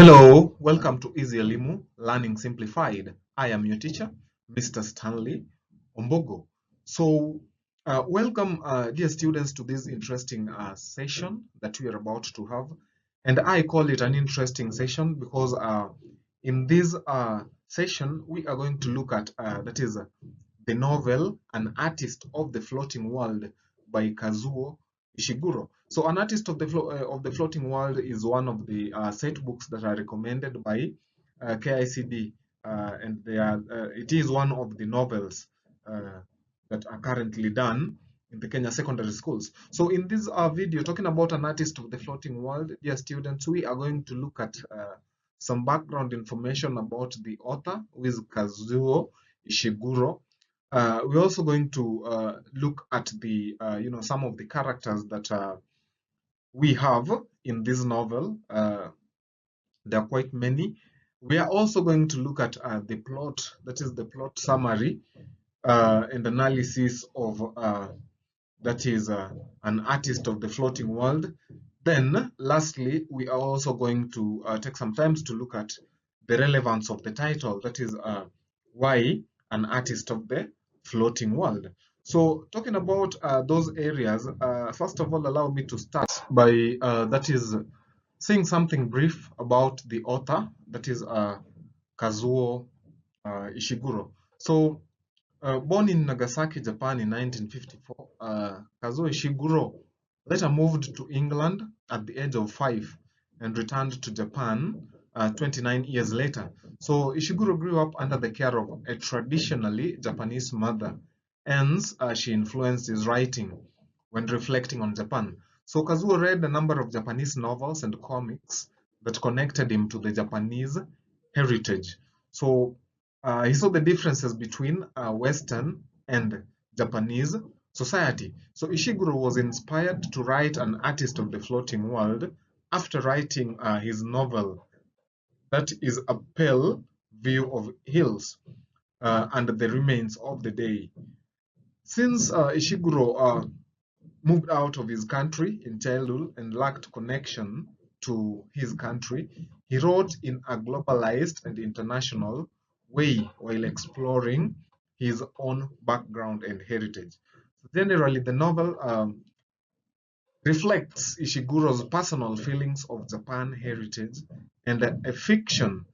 Hello, welcome to EasyElimu, Learning Simplified. I am your teacher, Mr. Stanley Ombogo. Welcome, dear students, to this interesting session that we are about to have. And I call it an interesting session because in this session, we are going to look at, that is, the novel An Artist of the Floating World by Kazuo Ishiguro. So, An Artist of the Floating World is one of the set books that are recommended by KICD, and it is one of the novels that are currently done in the Kenya secondary schools. So, in this video, talking about An Artist of the Floating World, dear students, we are going to look at some background information about the author, who is Kazuo Ishiguro. We're also going to look at the some of the characters that we have in this novel. There are quite many. We are also going to look at the plot, that is the plot summary and analysis of that is An Artist of the Floating World. Then, lastly, we are also going to take some time to look at the relevance of the title, that is why An Artist of the Floating World. So, talking about those areas, first of all, allow me to start by saying something brief about the author, that is Kazuo Ishiguro. So, born in Nagasaki, Japan in 1954, Kazuo Ishiguro later moved to England at the age of 5 and returned to Japan 29 years later. So Ishiguro grew up under the care of a traditionally Japanese mother, hence she influenced his writing when reflecting on Japan. So Kazuo read a number of Japanese novels and comics that connected him to the Japanese heritage. So he saw the differences between Western and Japanese society. So Ishiguro was inspired to write An Artist of the Floating World after writing his novel, that is A Pale View of Hills and the Remains of the Day. Since Ishiguro moved out of his country in childhood and lacked connection to his country, he wrote in a globalized and international way while exploring his own background and heritage. Generally, the novel reflects Ishiguro's personal feelings of Japan heritage and a fictional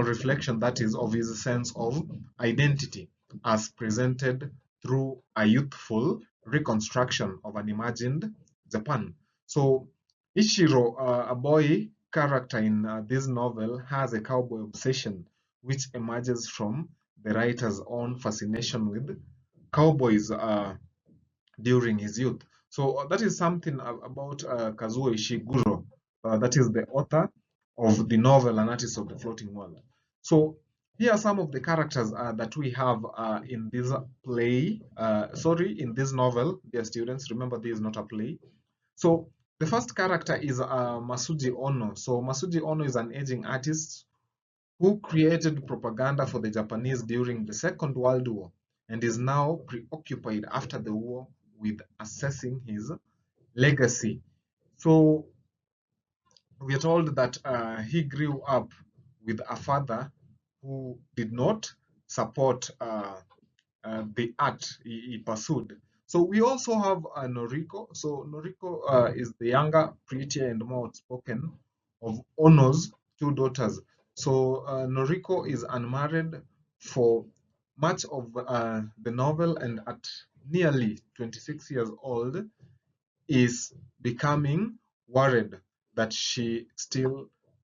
reflection, that is, of his sense of identity as presented through a youthful reconstruction of an imagined Japan. So Ichiro, a boy character in this novel, has a cowboy obsession which emerges from the writer's own fascination with cowboys during his youth. So that is something about Kazuo Ishiguro, that is the author of the novel An Artist of the Floating World. So here are some of the characters that we have in this in this novel, dear students. Remember, this is not a play. So the first character is Masuji Ono. So Masuji Ono is an aging artist who created propaganda for the Japanese during the Second World War and is now preoccupied after the war with assessing his legacy. So we are told that he grew up with a father who did not support the art he pursued. So we also have Noriko. So Noriko is the younger, prettier, and more outspoken of Ono's two daughters. So Noriko is unmarried for much of the novel, and at nearly 26 years old, is becoming worried that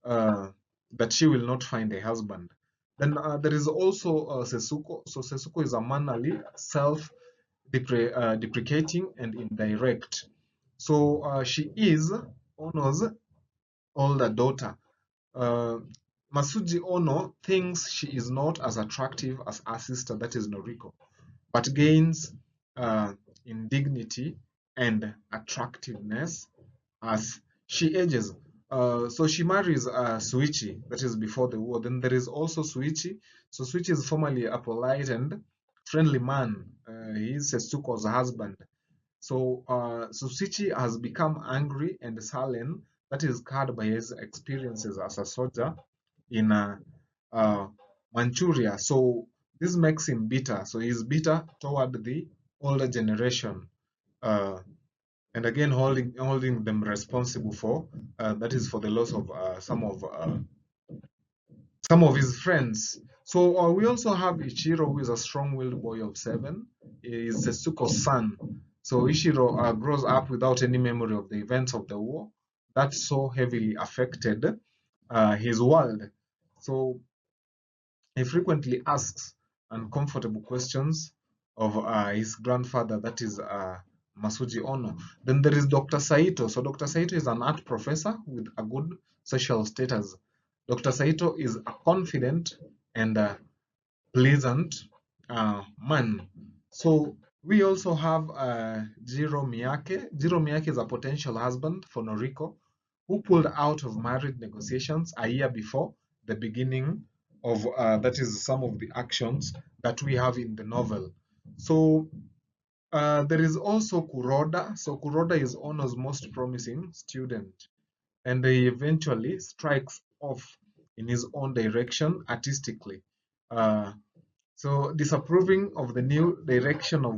that she will not find a husband. Then there is also Sesuko. So Sesuko is a mannerly, self-deprecating, and indirect. So she is Ono's older daughter. Uh, Masuji Ono thinks she is not as attractive as her sister, that is Noriko, but gains in dignity and attractiveness as she ages. So she marries Suichi, that is before the war. Then there is also Suichi. So Suichi is formerly a polite and friendly man. He is Setsuko's husband. So Suichi has become angry and sullen that is scarred by his experiences as a soldier in Manchuria. So this makes him bitter. So he's bitter toward the older generation, uh, and again holding them responsible for that is for the loss of some of his friends. So we also have Ichiro, who is a strong-willed boy of 7. He is Setsuko's son. So Ichiro grows up without any memory of the events of the war that so heavily affected his world. So he frequently asks uncomfortable questions of his grandfather, that is Masuji Ono. Then there is Dr. Saito. So Dr. Saito is an art professor with a good social status. Dr. Saito is a confident and pleasant man. So we also have Jiro Miyake. Jiro Miyake is a potential husband for Noriko, who pulled out of marriage negotiations a year before the beginning of that is some of the actions that we have in the novel. So there is also Kuroda. So Kuroda is Ono's most promising student, and he eventually strikes off in his own direction artistically. Uh, so disapproving of the new direction of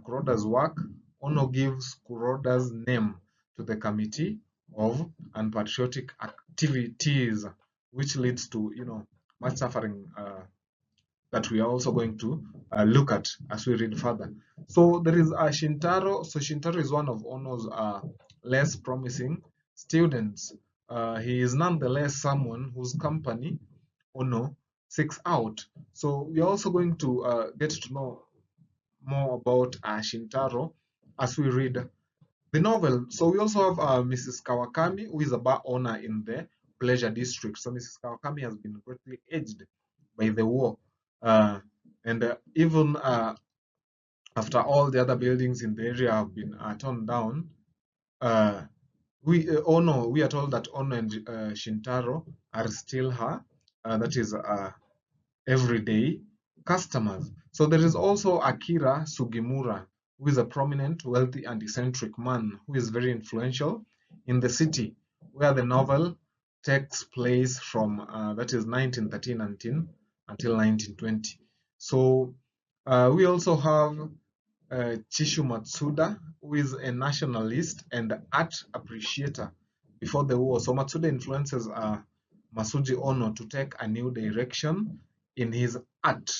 Kuroda's work, Ono gives Kuroda's name to the Committee of Unpatriotic Activities, which leads to much suffering that we are also going to look at as we read further. So there is Shintaro. So Shintaro is one of Ono's less promising students. He is nonetheless someone whose company Ono seeks out. So we are also going to get to know more about Shintaro as we read the novel. So we also have Mrs. Kawakami, who is a bar owner in the Pleasure District. So Mrs. Kawakami has been greatly aged by the war. And even after all the other buildings in the area have been torn down, we are told that Ono and Shintaro are still her, that is everyday customers. So there is also Akira Sugimura, who is a prominent, wealthy, and eccentric man who is very influential in the city where the novel takes place from, that is 1913 until 1920. So we also have Chishu Matsuda, who is a nationalist and art appreciator before the war. So Matsuda influences Masuji Ono to take a new direction in his art,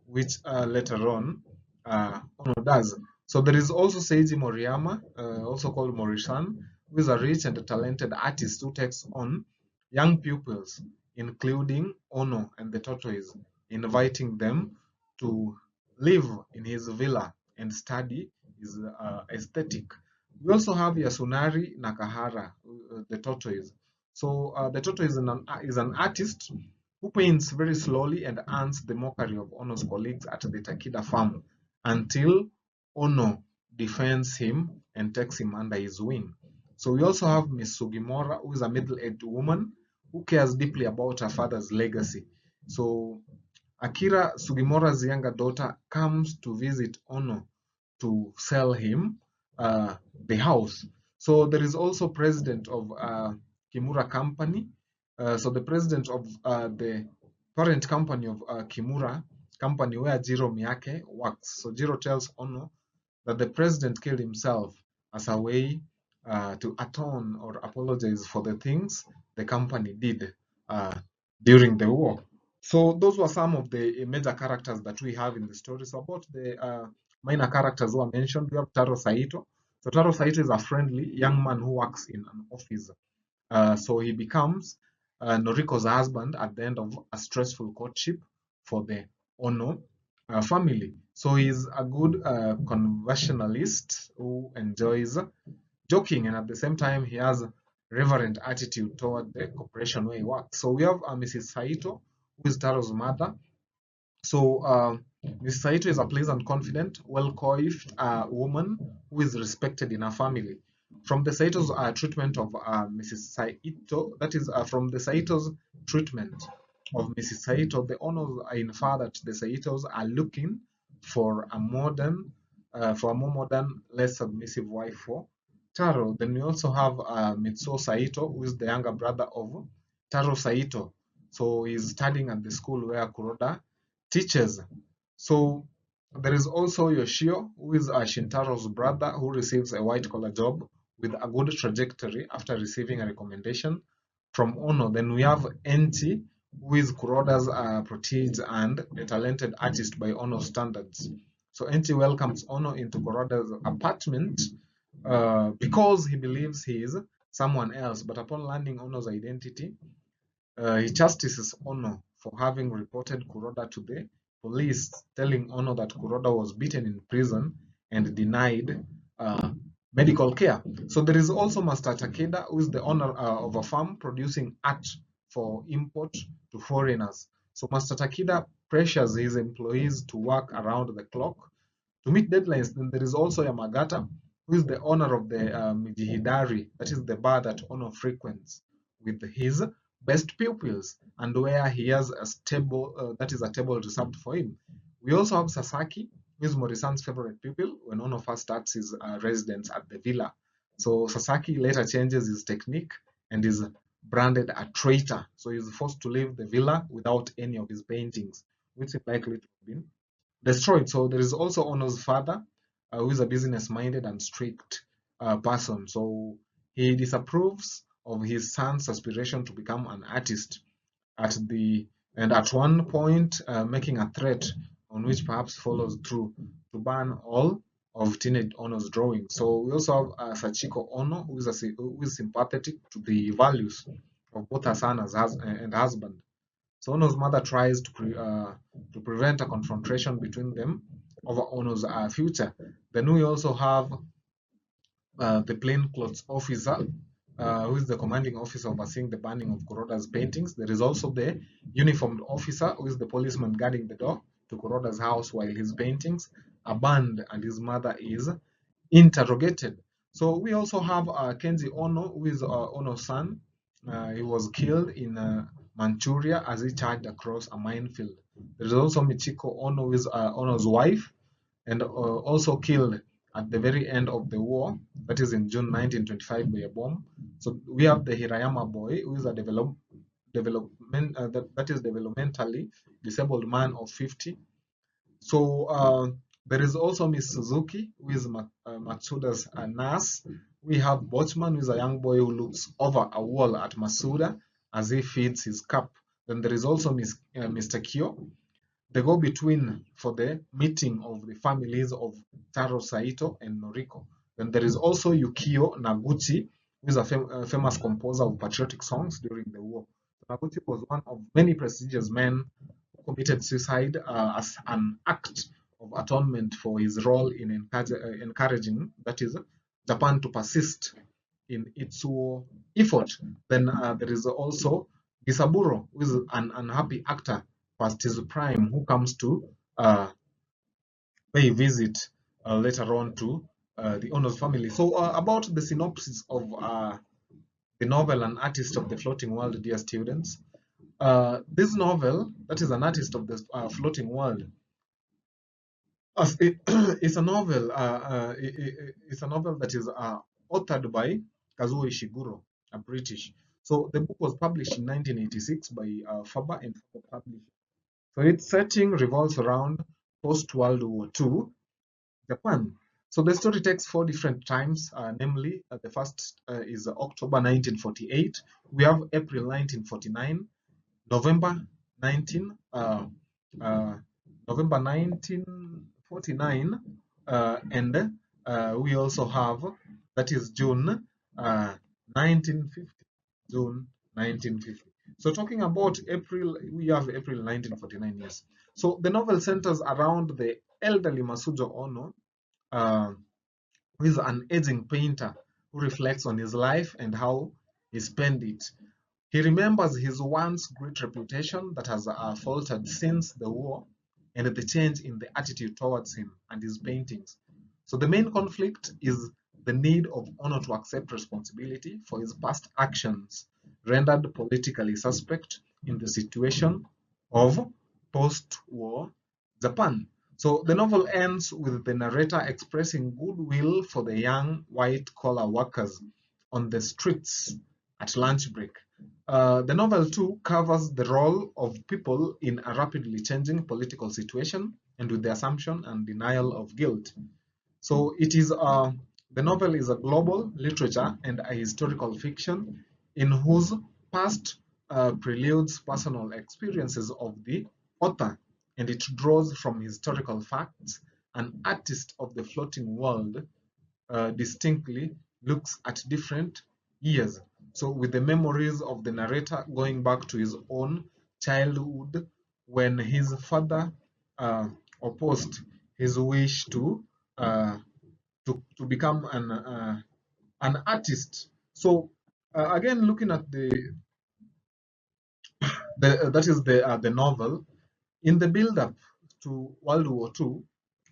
which later on Ono does. So there is also Seiji Moriyama, also called Morisan, who is a rich and talented artist who takes on young pupils, including Ono and the tortoise, inviting them to live in his villa and study his aesthetic. We also have Yasunari Nakahara, the tortoise. So the tortoise is an artist who paints very slowly and earns the mockery of Ono's colleagues at the Takida farm until Ono defends him and takes him under his wing. So we also have Miss Sugimura, who is a middle-aged woman who cares deeply about her father's legacy. So Akira Sugimura's younger daughter comes to visit Ono to sell him the house. So there is also president of Kimura Company. So the president of the parent company of Kimura Company, where Jiro Miyake works. So Jiro tells Ono that the president killed himself as a way to atone or apologize for the things the company did during the war. So those were some of the major characters that we have in the story. So about the minor characters who are mentioned, we have Taro Saito. So Taro Saito is a friendly young man who works in an office. So he becomes Noriko's husband at the end of a stressful courtship for the Ono family. So he's a good conversationalist who enjoys joking, and at the same time he has reverent attitude toward the corporation where he works. So we have Mrs. Saito, who is Taro's mother. So Mrs. Saito is a pleasant, confident, well-coiffed woman who is respected in her family. From the Saito's treatment of Mrs. Saito, that is from the Saito's treatment of Mrs. Saito, the owners infer that the Saitos are looking for a more modern, less submissive wife for Taro. Then we also have Mitsuo Saito, who is the younger brother of Taro Saito. So he's studying at the school where Kuroda teaches. So there is also Yoshio, who is Shintaro's brother, who receives a white-collar job with a good trajectory after receiving a recommendation from Ono. Then we have Enti, who is Kuroda's protege and a talented artist by Ono standards. So Enti welcomes Ono into Kuroda's apartment because he believes he is someone else. But upon learning Ono's identity, he chastises Ono for having reported Kuroda to the police, telling Ono that Kuroda was beaten in prison and denied uh, medical care. So there is also Master Takeda, who is the owner of a farm producing art for import to foreigners. So Master Takeda pressures his employees to work around the clock to meet deadlines. Then there is also Yamagata, who is the owner of the Mijihidari, that is the bar that Ono frequents with his best pupils, and where he has a table that is a table reserved for him. We also have Sasaki, who is Morisan's favorite pupil when Ono first starts his residence at the villa. So Sasaki later changes his technique and is branded a traitor. So he's forced to leave the villa without any of his paintings, which is likely to have been destroyed. So there is also Ono's father, who is a business-minded and strict person. So he disapproves of his son's aspiration to become an artist at one point making a threat on which perhaps follows through to ban all of teenage Ono's drawings. So we also have Sachiko Ono, who is sympathetic to the values of both her son and husband. So Ono's mother tries to prevent a confrontation between them over Ono's future. Then we also have the plainclothes officer, who is the commanding officer overseeing the banning of Kuroda's paintings. There is also the uniformed officer, who is the policeman guarding the door to Kuroda's house while his paintings are banned and his mother is interrogated. So we also have Kenji Ono, who is Ono's son. He was killed in Manchuria as he charged across a minefield. There is also Michiko Ono, who is Ono's wife, and also killed at the very end of the war, that is in June 1925 by a bomb. So we have the Hirayama boy, who is a that is developmentally disabled man of 50. So there is also Miss Suzuki, who is Matsuda's nurse. We have Bochman, who is a young boy who looks over a wall at Masuda as he feeds his cup. Then there is also Mr. Kyo, the go-between for the meeting of the families of Taro Saito and Noriko. Then there is also Yukio Naguchi, who is a famous composer of patriotic songs during the war. Naguchi was one of many prestigious men who committed suicide as an act of atonement for his role in encouraging, that is, Japan to persist in its war effort. Then there is also Gisaburo, who is an unhappy actor past his prime, who comes to pay a visit later on to the Ono's family. So about the synopsis of the novel An Artist of the Floating World, dear students. This novel, that is An Artist of the Floating World, it's a novel. It's a novel that is authored by Kazuo Ishiguro, a British. So the book was published in 1986 by Faber and Faber Publishing. So its setting revolves around post-World War II Japan. So the story takes 4 different times, namely the first is October 1948. We have April 1949, November 19, November 1949, and we also have, that is June 1950. June 1950. So talking about April, we have April 1949, yes. So the novel centers around the elderly Masujo Ono, who is an aging painter who reflects on his life and how he spent it. He remembers his once great reputation that has faltered since the war and the change in the attitude towards him and his paintings. So the main conflict is the need of Ono to accept responsibility for his past actions, rendered politically suspect in the situation of post-war Japan. So the novel ends with the narrator expressing goodwill for the young white-collar workers on the streets at lunch break. The novel too covers the role of people in a rapidly changing political situation and with the assumption and denial of guilt. So the novel is a global literature and a historical fiction in whose past preludes personal experiences of the author, and it draws from historical facts. An artist of the floating world distinctly looks at different years. So with the memories of the narrator going back to his own childhood when his father uh, opposed his wish uh, to become an artist. So again, looking at the novel, in the build-up to World War II,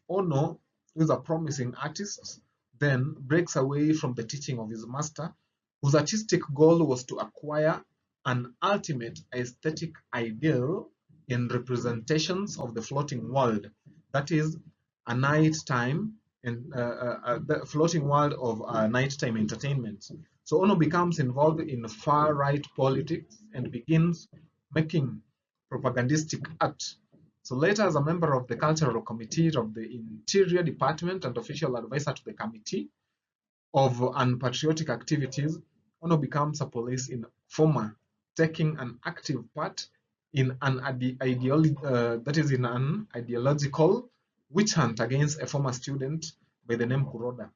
Ono, who is a promising artist, then breaks away from the teaching of his master, whose artistic goal was to acquire an ultimate aesthetic ideal in representations of the floating world, that is, a nighttime and the floating world of nighttime entertainment. So Ono becomes involved in far-right politics and begins making propagandistic art. So later, as a member of the Cultural Committee of the Interior Department and official advisor to the Committee of Unpatriotic Activities, Ono becomes a police informer, taking an active part in an ideological witch hunt against a former student by the name Kuroda.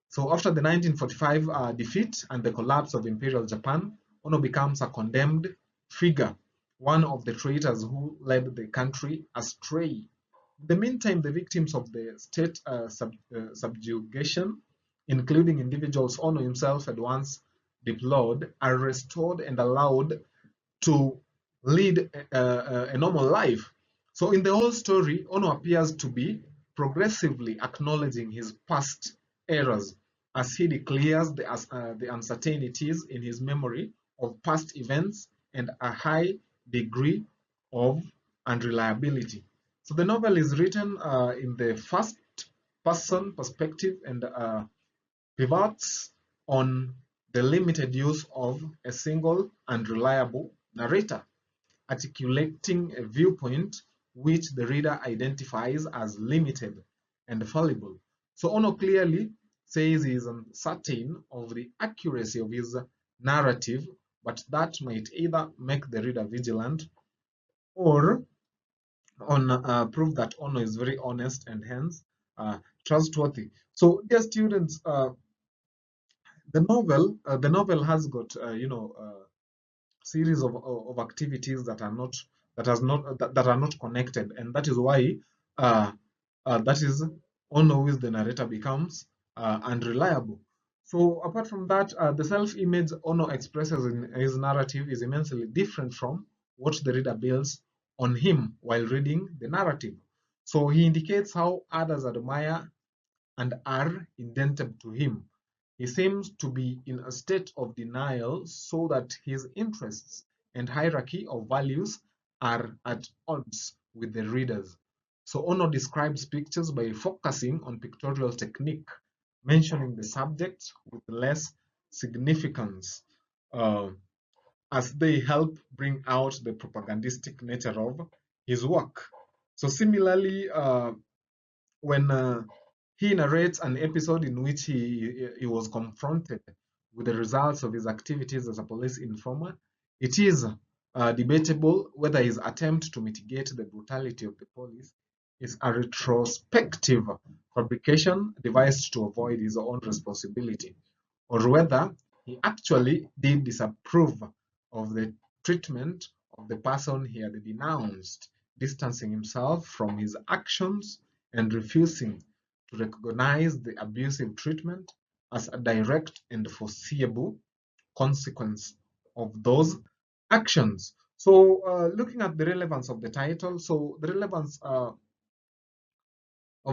So after the 1945 defeat and the collapse of Imperial Japan, Ono becomes a condemned figure, one of the traitors who led the country astray. In the meantime, the victims of the state subjugation, including individuals Ono himself had once deplored, are restored and allowed to lead a normal life. So in the whole story, Ono appears to be progressively acknowledging his past errors as he declares the uncertainties in his memory of past events and a high degree of unreliability. So the novel is written in the first person perspective and pivots on the limited use of a single and reliable narrator, articulating a viewpoint which the reader identifies as limited and fallible. So Ono clearly says he is uncertain of the accuracy of his narrative, but that might either make the reader vigilant or prove that Ono is very honest and hence trustworthy. So, dear students, the novel has got series of activities that are not that are not connected, and that is why uh, that is Ono with the narrator becomes unreliable. So apart from that, the self-image Ono expresses in his narrative is immensely different from what the reader builds on him while reading the narrative. So he indicates how others admire and are indebted to him. He seems to be in a state of denial so that his interests and hierarchy of values are at odds with the readers. So Ono describes pictures by focusing on pictorial technique, mentioning the subjects with less significance as they help bring out the propagandistic nature of his work. So similarly, when he narrates an episode in which he was confronted with the results of his activities as a police informer, it is debatable whether his attempt to mitigate the brutality of the police is a retrospective fabrication devised to avoid his own responsibility, or whether he actually did disapprove of the treatment of the person he had denounced, distancing himself from his actions and refusing to recognize the abusive treatment as a direct and foreseeable consequence of those actions. So, looking at the relevance of the title, so the relevance of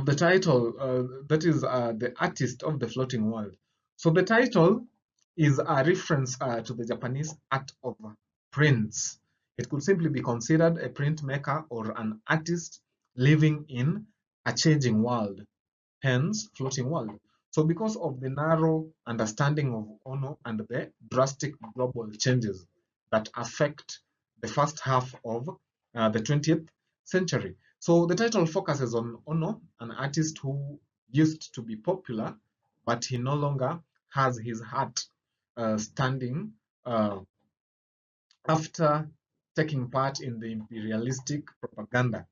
the title, that is the artist of the floating world. So the title is a reference to the Japanese art of prints. It could simply be considered a printmaker or an artist living in a changing world, hence floating world. So because of the narrow understanding of Ono and the drastic global changes that affect the first half of the 20th century. So the title focuses on Ono, an artist who used to be popular, but he no longer has his heart standing uh, after taking part in the imperialistic propaganda.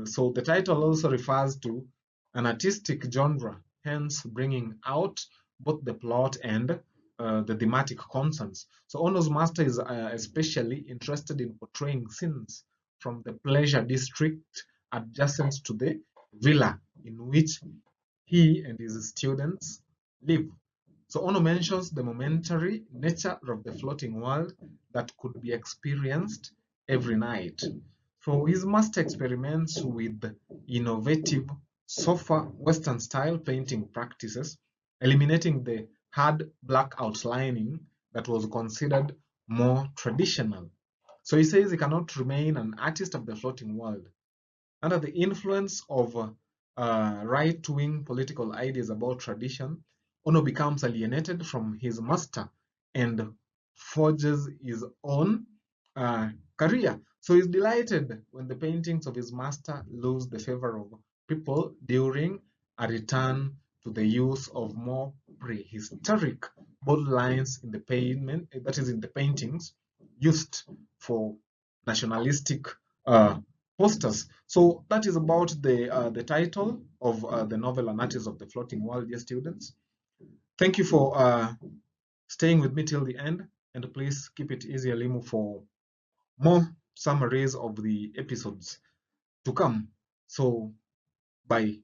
So the title also refers to an artistic genre, hence bringing out both the plot and the thematic concerns. So Ono's master is especially interested in portraying scenes from the pleasure district adjacent to the villa in which he and his students live. So Ono mentions the momentary nature of the floating world that could be experienced every night. So his master experiments with innovative, sofa Western style painting practices, eliminating the hard black outlining that was considered more traditional. So he says he cannot remain an artist of the floating world. Under the influence of right-wing political ideas about tradition, Ono becomes alienated from his master and forges his own career. So he's delighted when the paintings of his master lose the favor of people during a return to the use of more prehistoric bold lines in the pavement, that is in the paintings used for nationalistic uh, posters. So that is about the title of the novel An Artist of the Floating World, dear students. Thank you for staying with me till the end, and please keep it easy, Elimu, for more summaries of the episodes to come. So, bye.